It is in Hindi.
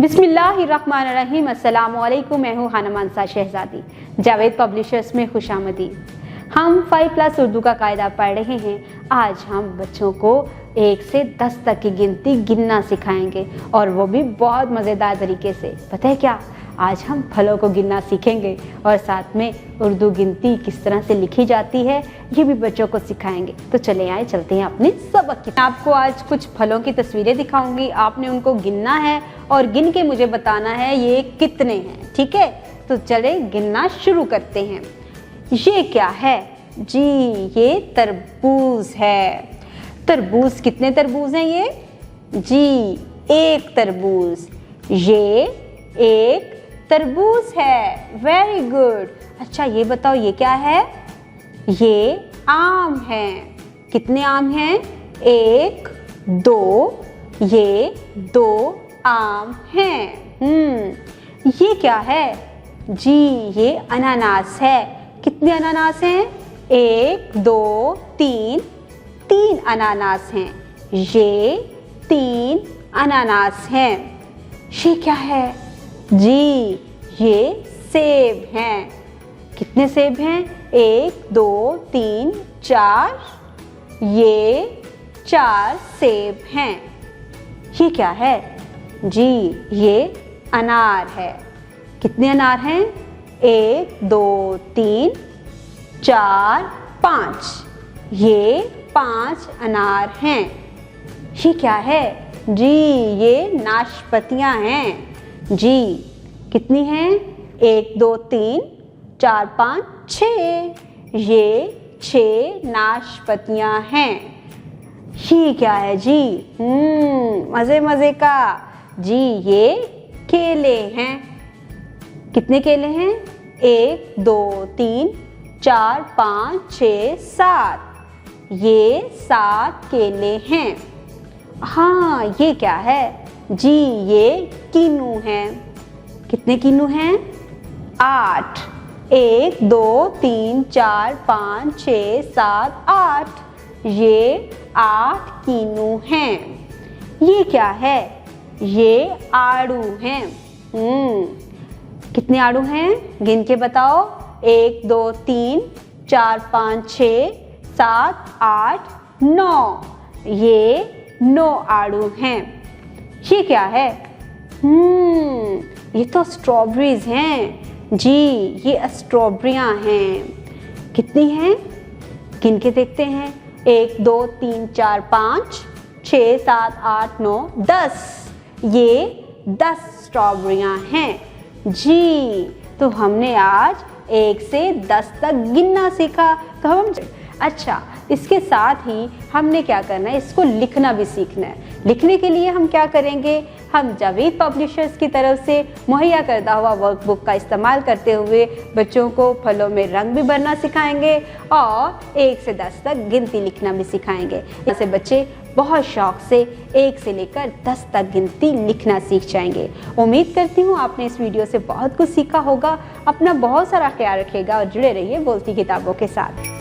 बिस्मिल्लाहिर्रहमानिर्रहीम। अस्सलामुअलैकुम। मैं हूँ हाना मानसा शहजादी। जावेद पब्लिशर्स में खुशामदीद। हम 5+ उर्दू का कायदा पढ़ रहे हैं। आज हम बच्चों को 1 से 10 तक की गिनती गिनना सिखाएंगे, और वो भी बहुत मज़ेदार तरीके से। पता है क्या, आज हम फलों को गिनना सीखेंगे और साथ में उर्दू गिनती किस तरह से लिखी जाती है ये भी बच्चों को सिखाएंगे। तो चले आए, चलते हैं अपने सबक की। आपको आज कुछ फलों की तस्वीरें दिखाऊंगी, आपने उनको गिनना है और गिन के मुझे बताना है ये कितने हैं। ठीक है, तो चले गिनना शुरू करते हैं। ये क्या है जी? ये तरबूज है। तरबूज, कितने तरबूज हैं ये जी? 1 तरबूज। ये 1 तरबूज है। Very good. अच्छा ये बताओ ये क्या है? ये आम है। कितने आम हैं? 1 2। ये 2 आम हैं। ये क्या है जी? ये अनानास है। कितने अनानास हैं? 1 2 3। 3 अनानास हैं। ये 3 अनानास हैं। ये क्या है जी? ये सेब हैं। कितने सेब हैं? 1 2 3 4। ये 4 सेब हैं। ये क्या है जी? ये अनार है। कितने अनार हैं? 1 2 3 4 5। ये 5 अनार हैं। ये क्या है जी? ये नाशपातियाँ हैं जी। कितनी हैं? 1 2 3 4 5 6। ये 6 नाशपातियाँ हैं। ये क्या है जी? मज़े मज़े का जी, ये केले हैं। कितने केले हैं? 1 2 3 4 5 6 7। ये 7 केले हैं। हाँ, ये क्या है जी? ये कीनू हैं। कितने कीनू हैं? 8। 1 2 3 4 5 6 7 8। ये 8 कीनू हैं। ये क्या है? ये आड़ू हैं। कितने आड़ू हैं? गिन के बताओ। 1 2 3 4 5 6 7 8 9। ये 9 आड़ू हैं। ये क्या है? ये तो स्ट्रॉबेरीज हैं जी। ये स्ट्रॉबेरियाँ हैं। कितनी हैं? गिन के देखते हैं। 1 2 3 4 5 6 7 8 9 10। ये 10 स्ट्रॉबेरियाँ हैं जी। तो हमने आज 1 से 10 तक गिनना सीखा। तो हम अच्छा, इसके साथ ही हमने क्या करना है, इसको लिखना भी सीखना है। लिखने के लिए हम क्या करेंगे, हम जावेद पब्लिशर्स की तरफ से मुहैया करता हुआ वर्कबुक का इस्तेमाल करते हुए बच्चों को फलों में रंग भी भरना सिखाएंगे और 1 से 10 तक गिनती लिखना भी सिखाएंगे। ऐसे बच्चे बहुत शौक से 1 से लेकर 10 तक गिनती लिखना सीख जाएंगे। उम्मीद करती हूँ आपने इस वीडियो से बहुत कुछ सीखा होगा। अपना बहुत सारा ख्याल रखिएगा और जुड़े रहिए बोलती किताबों के साथ।